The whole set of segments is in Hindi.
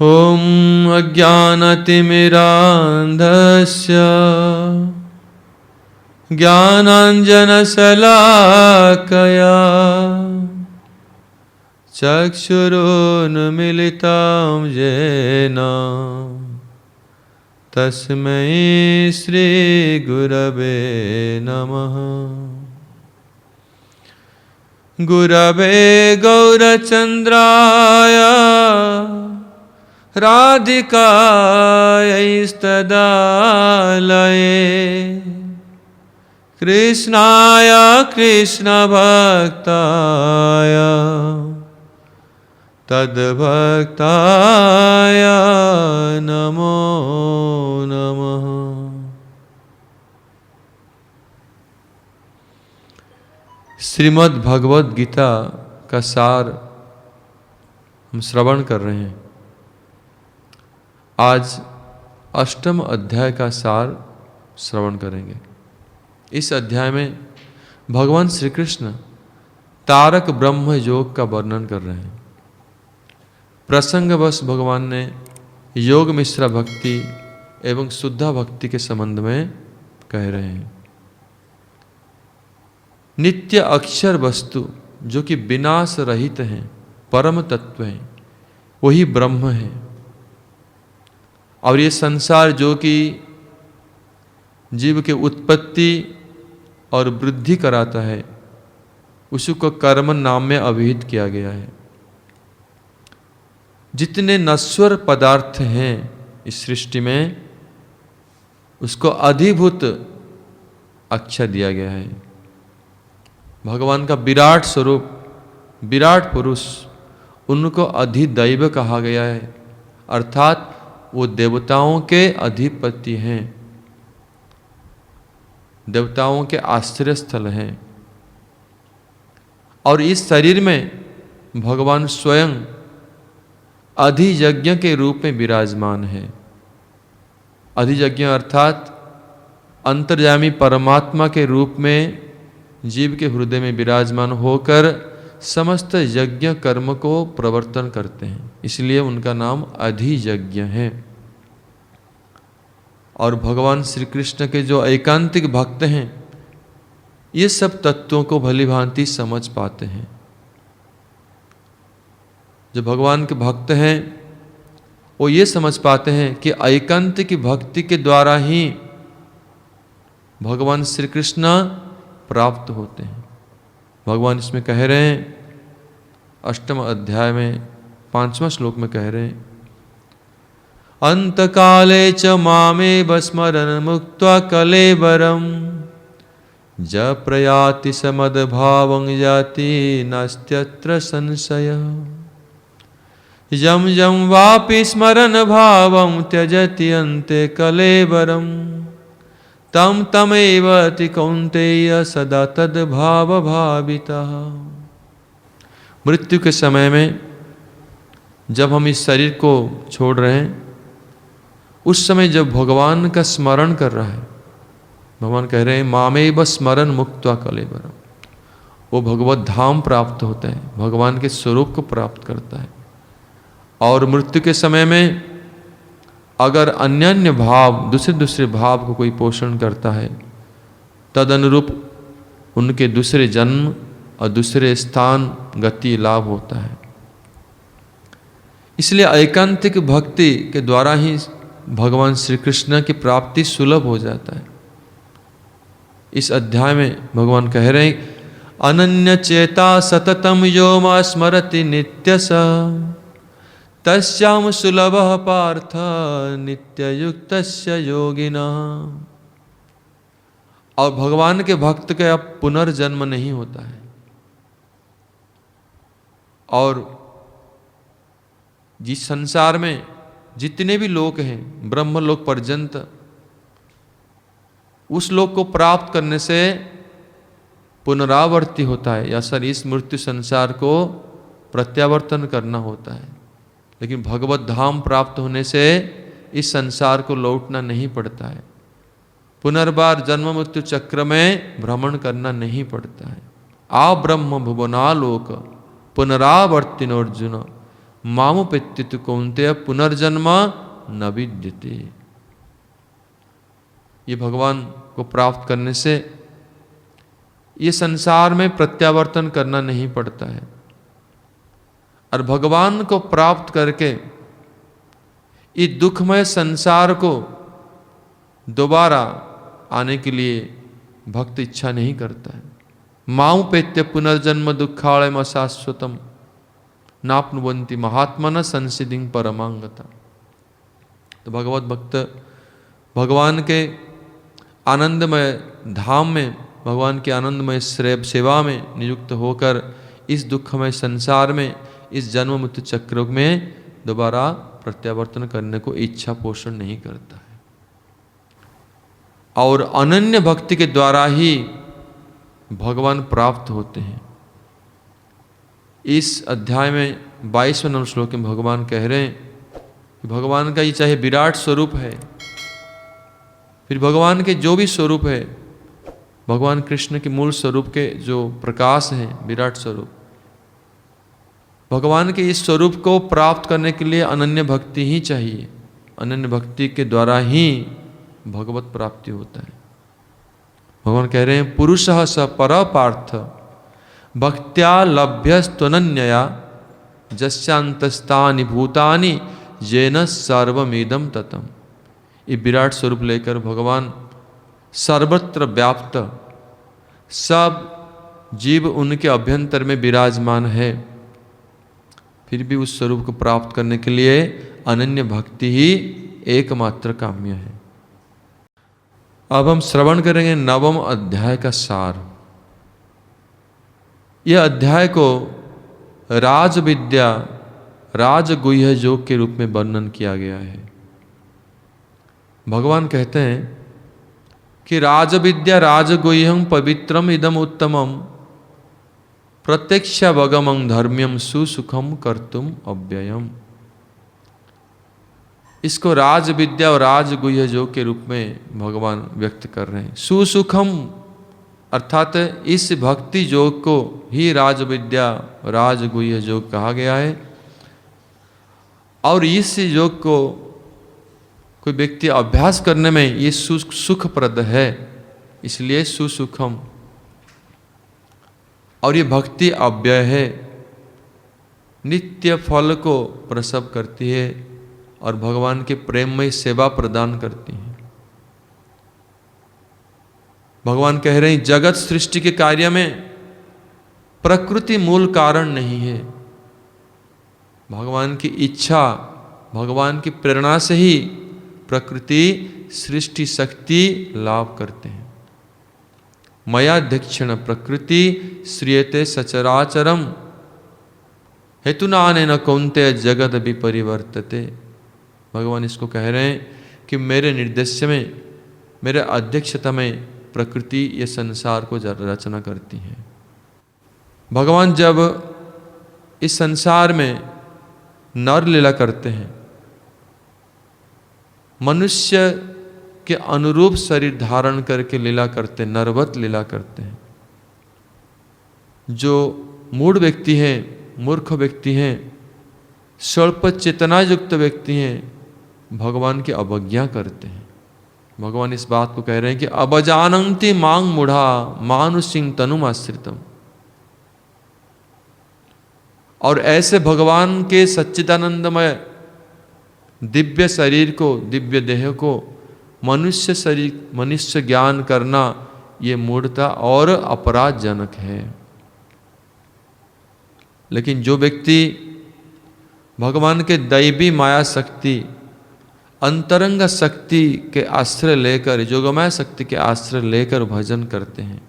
ॐ अज्ञानतिमिरान्धस्य ज्ञानाञ्जनशलाकया चक्षुरुन्मीलितं येन तस्मै श्रीगुरवे नमः। गुरवे गौरचन्द्राय राधिकायैस्तदालये कृष्णाय कृष्णभक्ताय तद्भक्ताय नमो नमः। श्रीमद् भगवद गीता का सार हम श्रवण कर रहे हैं। आज अष्टम अध्याय का सार श्रवण करेंगे। इस अध्याय में भगवान श्री कृष्ण तारक ब्रह्म योग का वर्णन कर रहे हैं। प्रसंगवश भगवान ने योग मिश्रा भक्ति एवं शुद्धा भक्ति के संबंध में कह रहे हैं। नित्य अक्षर वस्तु जो कि विनाश रहित हैं, परम तत्व हैं, वही ब्रह्म है। और ये संसार जो कि जीव के उत्पत्ति और वृद्धि कराता है, उसको कर्म नाम में अभिहित किया गया है। जितने नश्वर पदार्थ हैं इस सृष्टि में, उसको अधिभूत अक्षर दिया गया है। भगवान का विराट स्वरूप, विराट पुरुष, उनको अधिदैव कहा गया है, अर्थात वो देवताओं के अधिपति हैं, देवताओं के आश्रय स्थल हैं। और इस शरीर में भगवान स्वयं अधियज्ञ के रूप में विराजमान है। अधियज्ञ अर्थात अंतर्यामी परमात्मा के रूप में जीव के हृदय में विराजमान होकर समस्त यज्ञ कर्म को प्रवर्तन करते हैं, इसलिए उनका नाम अधियज्ञ है। और भगवान श्री कृष्ण के जो एकांतिक भक्त हैं, ये सब तत्वों को भली भांति समझ पाते हैं। जो भगवान के भक्त हैं वो ये समझ पाते हैं कि एकांतिक भक्ति के द्वारा ही भगवान श्री कृष्ण प्राप्त होते हैं। भगवान इसमें कह रहे हैं, अष्टम अध्याय में 5वां श्लोक में कह रहे हैं, अंतकाले च मामेव स्मरन् मुक्त्वा कलेवरम् ज प्रयाति समद्भावं याति नास्त्यत्र संशयः। यं यं वापि स्मरन् भावं त्यजति अन्ते कलेवरम् तम तमेव अति कौन्तेय सदा तद्भाव भावितः। मृत्यु के समय में जब हम इस शरीर को छोड़ रहे हैं, उस समय जब भगवान का स्मरण कर रहा है, भगवान कह रहे हैं मामेव स्मरन् मुक्त्वा कलेवरम्, वो भगवत धाम प्राप्त होता है, भगवान के स्वरूप को प्राप्त करता है। और मृत्यु के समय में अगर अन्य भाव, दूसरे भाव को कोई पोषण करता है, तद अनुरूप उनके दूसरे जन्म और दूसरे स्थान गति लाभ होता है। इसलिए एकांतिक भक्ति के द्वारा ही भगवान श्री कृष्ण की प्राप्ति सुलभ हो जाता है। इस अध्याय में भगवान कह रहे हैं, अनन्य चेता सततम यो मा स्मरति नित्यसा तस्याम सुलभः पार्थ नित्ययुक्तस्य योगिनः। और भगवान के भक्त का अब पुनर्जन्म नहीं होता है। और जिस संसार में जितने भी लोक हैं, ब्रह्मलोक पर्यंत, उस लोक को प्राप्त करने से पुनरावर्ती होता है, या सर इस मृत्यु संसार को प्रत्यावर्तन करना होता है। लेकिन भगवत धाम प्राप्त होने से इस संसार को लौटना नहीं पड़ता है, पुनर्बार जन्म मृत्यु चक्र में भ्रमण करना नहीं पड़ता है। आ ब्रह्म भुवनालोक पुनरावर्तिनोर्जुन मामुपेत्य कौन्तेय पुनर्जन्म न विद्यते। ये भगवान को प्राप्त करने से ये संसार में प्रत्यावर्तन करना नहीं पड़ता है, और भगवान को प्राप्त करके इस दुखमय संसार को दोबारा आने के लिए भक्त इच्छा नहीं करता है। मामुपेत्य पुनर्जन्म दुःखालयम अशाश्वतम नाप्नुवन्ति महात्मन संसिधिं परमांगता। तो भगवत भक्त भगवान के आनंदमय धाम में, भगवान के आनंदमय सेवा में नियुक्त होकर इस दुखमय संसार में, इस जन्म मृत्यु चक्र में दोबारा प्रत्यावर्तन करने को इच्छा पोषण नहीं करता है। और अनन्य भक्ति के द्वारा ही भगवान प्राप्त होते हैं। इस अध्याय में 22वें नंबर श्लोक में भगवान कह रहे हैं कि भगवान का ये चाहे विराट स्वरूप है, फिर भगवान के जो भी स्वरूप है, भगवान कृष्ण के मूल स्वरूप के जो प्रकाश हैं, विराट स्वरूप, भगवान के इस स्वरूप को प्राप्त करने के लिए अनन्य भक्ति ही चाहिए। अनन्य भक्ति के द्वारा ही भगवत प्राप्ति होता है। भगवान कह रहे हैं पुरुषः स पर पार्थ भक्त्या लभ्यस्त्वनन्यया जस्यांतस्तानि भूतानि येन सर्वमिदं ततम्। ये विराट स्वरूप लेकर भगवान सर्वत्र व्याप्त, सब जीव उनके अभ्यंतर में विराजमान है, फिर भी उस स्वरूप को प्राप्त करने के लिए अनन्य भक्ति ही एकमात्र काम्य है। अब हम श्रवण करेंगे 9वें अध्याय का सार। यह अध्याय को राज विद्या, राजगुह्य योग के रूप में वर्णन किया गया है। भगवान कहते हैं कि राज विद्या राजगुह्यं पवित्रम इदम उत्तमम प्रत्यक्षावगमं धर्म्यम सुसुखम कर्तुम अव्ययम। इसको राज विद्या और राजगुह्य योग के रूप में भगवान व्यक्त कर रहे हैं। सुसुखम अर्थात इस भक्ति योग को ही राज विद्या राजगुह्य योग कहा गया है, और इस योग को कोई व्यक्ति अभ्यास करने में ये सुखप्रद है, इसलिए सुसुखम। और ये भक्ति अव्यय है, नित्य फल को प्रसव करती है और भगवान के प्रेममय सेवा प्रदान करती है। भगवान कह रहे हैं जगत सृष्टि के कार्य में प्रकृति मूल कारण नहीं है। भगवान की इच्छा, भगवान की प्रेरणा से ही प्रकृति सृष्टि शक्ति लाभ करते हैं। मयाध्यक्षेण प्रकृति श्रियते सचराचरम हेतुनानेन कौन्तेय जगद विपरिवर्तते। भगवान इसको कह रहे हैं कि मेरे निर्देश में, मेरे अध्यक्षता में प्रकृति ये संसार को रचना करती है। भगवान जब इस संसार में नर लीला करते हैं, मनुष्य के अनुरूप शरीर धारण करके लीला करते, नरवत लीला करते हैं। जो मूढ़ व्यक्ति हैं, मूर्ख व्यक्ति हैं, स्वल्प चेतना युक्त व्यक्ति हैं, भगवान की अवज्ञा करते हैं। भगवान इस बात को कह रहे हैं कि अबजानन्ति मांग मूढ़ा मानुषिं तनुमाश्रितम। और ऐसे भगवान के सच्चिदानंदमय दिव्य शरीर को, दिव्य देह को मनुष्य शरीर, मनुष्य ज्ञान करना ये मूढ़ता और अपराधजनक है। लेकिन जो व्यक्ति भगवान के दैवी माया शक्ति, अंतरंग शक्ति के आश्रय लेकर, योगमय शक्ति के आश्रय लेकर भजन करते हैं,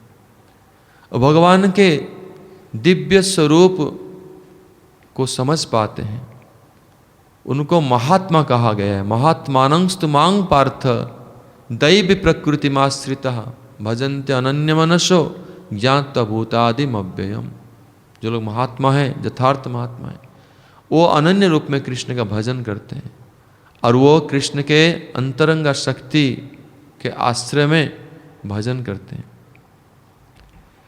भगवान के दिव्य स्वरूप को समझ पाते हैं, उनको महात्मा कहा गया है। महात्मानंस्तु मांग पार्थ दैवी प्रकृतिमाश्रितः भजन्ते अनन्य मनसो ज्ञात्वा भूतादिम अव्ययम। जो लोग महात्मा हैं, यथार्थ महात्मा हैं, वो अनन्य रूप में कृष्ण का भजन करते हैं और वो कृष्ण के अंतरंग शक्ति के आश्रय में भजन करते हैं।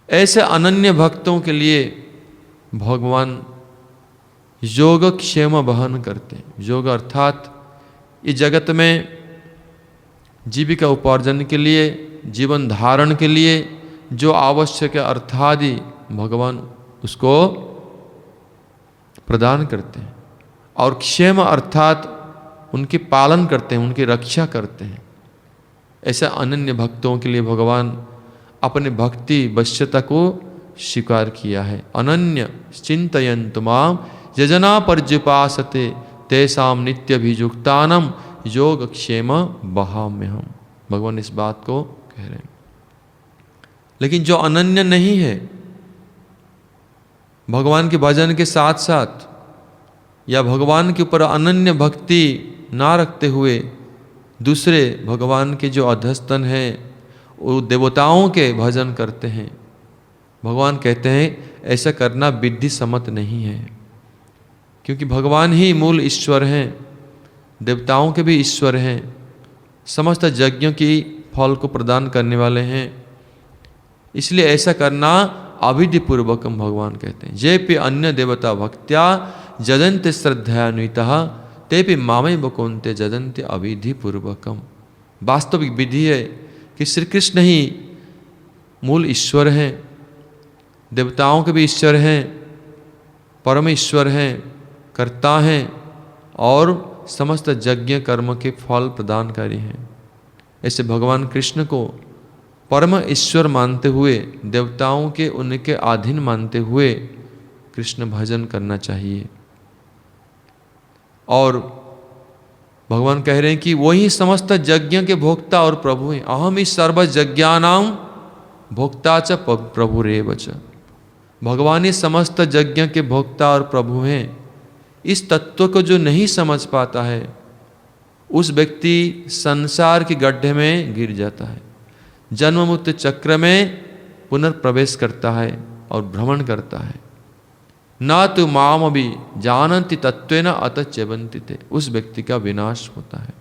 ऐसे अनन्य भक्तों के लिए भगवान योगक्षेम वहन करते हैं। योग अर्थात इस जगत में जीविका उपार्जन के लिए, जीवन धारण के लिए जो आवश्यक है अर्थादि भगवान उसको प्रदान करते हैं। और क्षेम अर्थात उनकी पालन करते हैं, उनकी रक्षा करते हैं। ऐसा अनन्य भक्तों के लिए भगवान अपने भक्ति वश्यता को स्वीकार किया है। अनन्य चिंतयन्तु माम यजना पर्युपासते तेषां नित्यभियुक्तानां योगक्षेम वहाम्यहम्। भगवान इस बात को कह रहे हैं। लेकिन जो अनन्य नहीं है, भगवान के भजन के साथ साथ या भगवान के ऊपर अनन्य भक्ति ना रखते हुए दूसरे भगवान के जो अधस्तन हैं वो देवताओं के भजन करते हैं, भगवान कहते हैं ऐसा करना विधि सम्मत नहीं है। क्योंकि भगवान ही मूल ईश्वर हैं, देवताओं के भी ईश्वर हैं, समस्त यज्ञों की फल को प्रदान करने वाले हैं। इसलिए ऐसा करना अविधिपूर्वकम भगवान कहते हैं। जे पे अन्य देवता भक्त्या जजन्ते श्रद्धयान्वितः तेपि मामेव कौन्ते जजन्ते अविधिपूर्वकम। वास्तविक विधि है कि श्री कृष्ण ही मूल ईश्वर हैं, देवताओं के भी ईश्वर हैं, परम ईश्वर हैं, कर्ता हैं और समस्त यज्ञ कर्म के फल प्रदानकारी हैं। ऐसे भगवान कृष्ण को परम ईश्वर मानते हुए, देवताओं के उनके अधीन मानते हुए कृष्ण भजन करना चाहिए। और भगवान कह रहे हैं कि वही समस्त यज्ञ के भोक्ता और प्रभु हैं। अहम ही सर्व यज्ञानां भोक्ता च प्रभुरेव च। भगवान ही समस्त यज्ञ के भोक्ता और प्रभु हैं। इस तत्व को जो नहीं समझ पाता है उस व्यक्ति संसार के गड्ढे में गिर जाता है, जन्म मुक्त चक्र में पुनर्प्रवेश करता है और भ्रमण करता है। न तो माम भी जानन्ति तत्वेन अतः च्यवन्ति ते। उस व्यक्ति का विनाश होता है।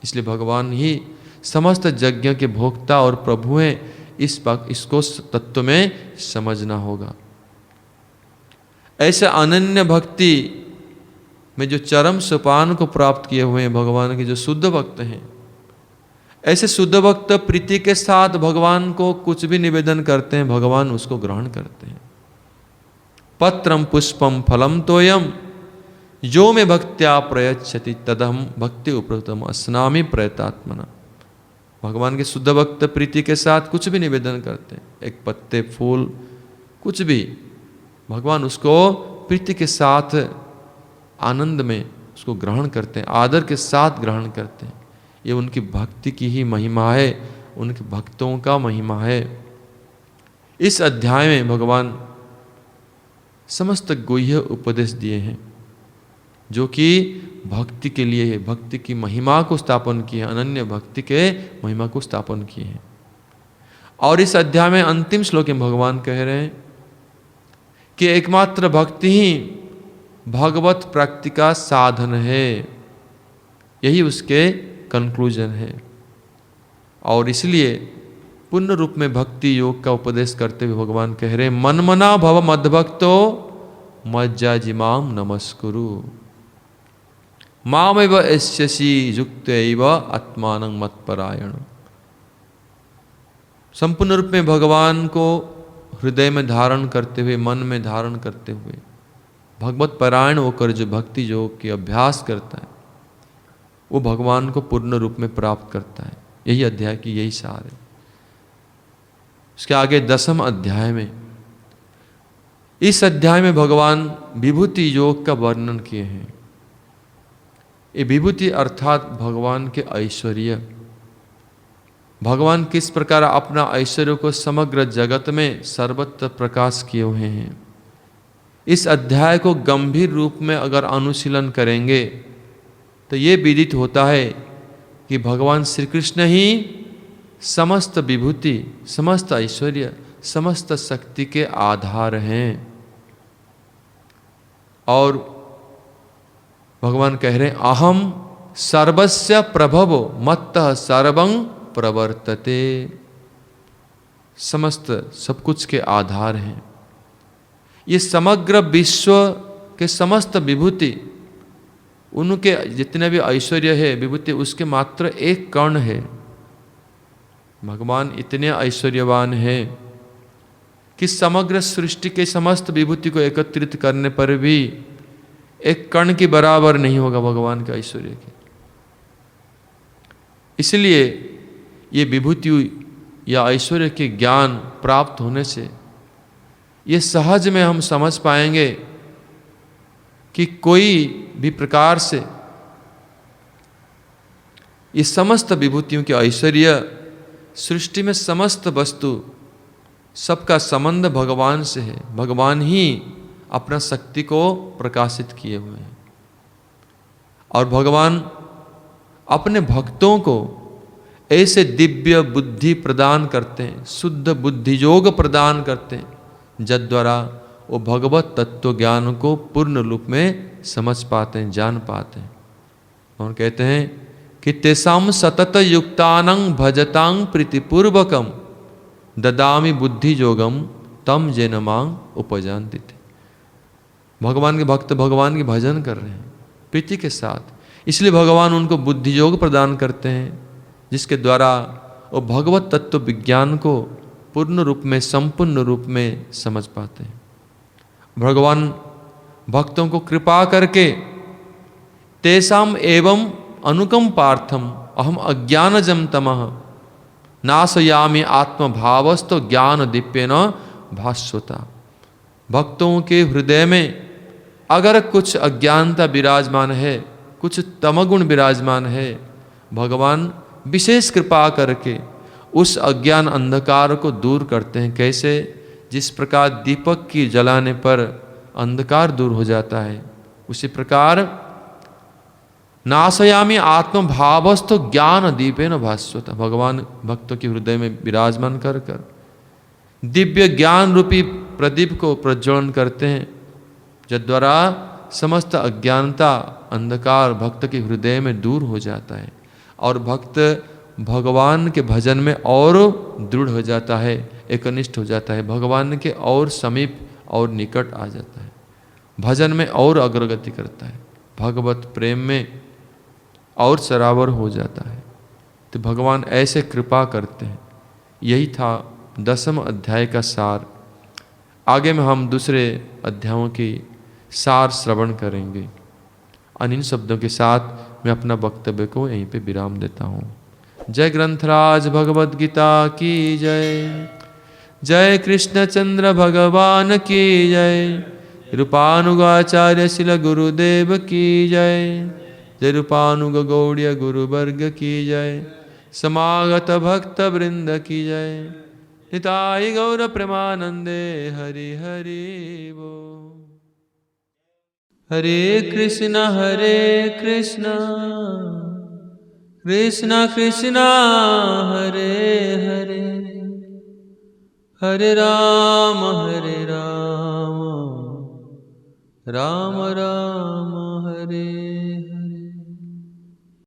इसलिए भगवान ही समस्त यज्ञ के भोक्ता और प्रभु हैं। इसको तत्व में समझना होगा। ऐसे अनन्य भक्ति में जो चरम सोपान को प्राप्त किए हुए हैं भगवान के जो शुद्ध भक्त हैं, ऐसे शुद्ध भक्त प्रीति के साथ भगवान को कुछ भी निवेदन करते हैं, भगवान उसको ग्रहण करते हैं। पत्रम पुष्पम फलम तोयम जो में भक्त्या प्रयच्छति तदहम भक्ति उपृतम अस्नामि प्रयतात्मना। भगवान के शुद्ध भक्त प्रीति के साथ कुछ भी निवेदन करते हैं, एक पत्ते, फूल, कुछ भी, भगवान उसको प्रीति के साथ आनंद में उसको ग्रहण करते हैं, आदर के साथ ग्रहण करते हैं। ये उनकी भक्ति की ही महिमा है, उनके भक्तों का महिमा है। इस अध्याय में भगवान समस्त गुह्य उपदेश दिए हैं जो कि भक्ति के लिए है, भक्ति की महिमा को स्थापन किए हैं, अनन्य भक्ति के महिमा को स्थापन किए हैं। और इस अध्याय में अंतिम श्लोक में भगवान कह रहे हैं कि एकमात्र भक्ति ही भगवत प्राप्ति का साधन है। यही उसके कंक्लूजन है। और इसलिए पूर्ण रूप में भक्ति योग का उपदेश करते हुए भगवान कह रहे हैं मनमना भव मद्भक्तो मज्जाजिमाम नमस्कुरु मामेव एष्यसि युक्तैव आत्मानं मत्परायण। संपूर्ण रूप में भगवान को हृदय में धारण करते हुए, मन में धारण करते हुए भगवत परायण होकर जो भक्ति योग की अभ्यास करता है वो भगवान को पूर्ण रूप में प्राप्त करता है। यही अध्याय की यही सार है। उसके आगे 10वें अध्याय में, इस अध्याय में भगवान विभूति योग का वर्णन किए हैं। ये विभूति अर्थात भगवान के ऐश्वर्य, भगवान किस प्रकार अपना ऐश्वर्य को समग्र जगत में सर्वत्र प्रकाश किए हुए हैं। इस अध्याय को गंभीर रूप में अगर अनुशीलन करेंगे तो ये विदित होता है कि भगवान श्री कृष्ण ही समस्त विभूति, समस्त ऐश्वर्य, समस्त शक्ति के आधार हैं। और भगवान कह रहे हैं अहम सर्वस्य प्रभवो मत्तः सर्वं प्रवर्तते। समस्त सब कुछ के आधार हैं। ये समग्र विश्व के समस्त विभूति, उनके जितने भी ऐश्वर्य है विभूति, उसके मात्र एक कण है। भगवान इतने ऐश्वर्यवान है कि समग्र सृष्टि के समस्त विभूति को एकत्रित करने पर भी एक कण के बराबर नहीं होगा भगवान के ऐश्वर्य के। इसलिए ये विभूति या ऐश्वर्य के ज्ञान प्राप्त होने से ये सहज में हम समझ पाएंगे कि कोई भी प्रकार से ये समस्त विभूतियों के ऐश्वर्य, सृष्टि में समस्त वस्तु, सबका संबंध भगवान से है। भगवान ही अपना शक्ति को प्रकाशित किए हुए हैं और भगवान अपने भक्तों को ऐसे दिव्य बुद्धि प्रदान करते हैं, शुद्ध बुद्धि योग प्रदान करते हैं, जद्वारा वो भगवत तत्व ज्ञान को पूर्ण रूप में समझ पाते हैं, जान पाते हैं। और कहते हैं कि तेसाम सतत युक्तानं भजतां प्रीतिपूर्वकम ददामि बुद्धि योगम तम जेन मांग उपजान्ति। भगवान के भक्त भगवान के भजन कर रहे हैं प्रीति के साथ, इसलिए भगवान उनको बुद्धि योग प्रदान करते हैं, जिसके द्वारा वो भगवत तत्व विज्ञान को पूर्ण रूप में, संपूर्ण रूप में समझ पाते हैं। भगवान भक्तों को कृपा करके तेषाम एवं अनुकंपार्थम अहम अज्ञानजम तमः नाशयामि आत्मभावस्तो ज्ञान दीप्येन भास्वता। भक्तों के हृदय में अगर कुछ अज्ञानता विराजमान है, कुछ तमगुण विराजमान है, भगवान विशेष कृपा करके उस अज्ञान अंधकार को दूर करते हैं। कैसे? जिस प्रकार दीपक की जलाने पर अंधकार दूर हो जाता है, उसी प्रकार नाशयामि आत्मभावस्तो ज्ञान दीपेन भास्वता। भगवान भक्तों के हृदय में विराजमान कर कर दिव्य ज्ञान रूपी प्रदीप को प्रज्वलन करते हैं, जद्वारा समस्त अज्ञानता अंधकार भक्त के हृदय में दूर हो जाता है और भक्त भगवान के भजन में और दृढ़ हो जाता है, एकनिष्ठ हो जाता है, भगवान के और समीप और निकट आ जाता है, भजन में और अग्रगति करता है, भगवत प्रेम में और सरावर हो जाता है। तो भगवान ऐसे कृपा करते हैं। यही था 10वें अध्याय का सार। आगे में हम दूसरे अध्यायों की सार श्रवण करेंगे। इन शब्दों के साथ मैं अपना वक्तव्य को यहीं पे विराम देता हूँ। जय ग्रंथराज भगवद गीता की जय। जय कृष्णचंद्र भगवान की जय। रूपानुगाचार्य शिल गुरुदेव की जय। जय रूपानुग गौड़ीय गुरुवर्ग की जय। समागत भक्त वृंद की जय। निताई गौर प्रेमानंदे हरि हरि वो। हरे कृष्ण कृष्ण कृष्ण हरे हरे, हरे राम राम राम हरे हरे।